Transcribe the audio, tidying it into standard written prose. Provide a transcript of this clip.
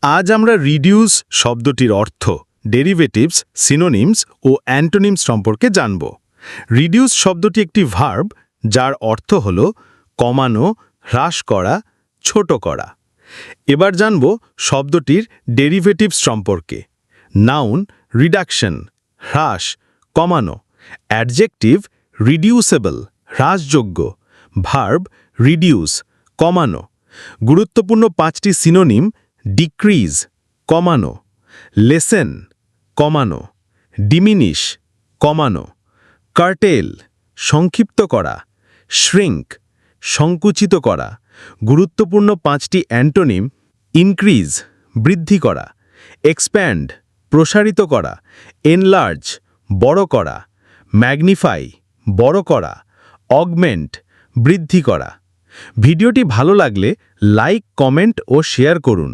আজ আমরা রিডিউস শব্দটির অর্থ, ডেরিভেটিভস, সিনোনিমস ও অ্যান্টোনিমস সম্পর্কে জানব। রিডিউস শব্দটি একটি ভার্ব যার অর্থ হল কমানো, হ্রাস করা, ছোট করা। এবার জানব শব্দটির ডেরিভেটিভস সম্পর্কে। নাউন রিডাকশন, হ্রাস, কমানো। Adjective reducible, হ্রাসযোগ্য। ভার্ব রিডিউস, কমানো। গুরুত্বপূর্ণ 5টি সিনোনিম: ডিক্রিজ, কমানো; লেসেন, কমানো; ডিমিনিশ, কমানো; কার্টেল, সংক্ষিপ্ত করা; শ্রিঙ্ক, সংকুচিত করা। গুরুত্বপূর্ণ 5টি অ্যান্টোনিম: ইনক্রিজ, বৃদ্ধি করা; এক্সপ্যান্ড, প্রসারিত করা; এনলার্জ, বড় করা; ম্যাগনিফাই, বড় করা; অগমেন্ট, বৃদ্ধি করা। ভিডিওটি ভালো লাগলে লাইক, কমেন্ট ও শেয়ার করুন।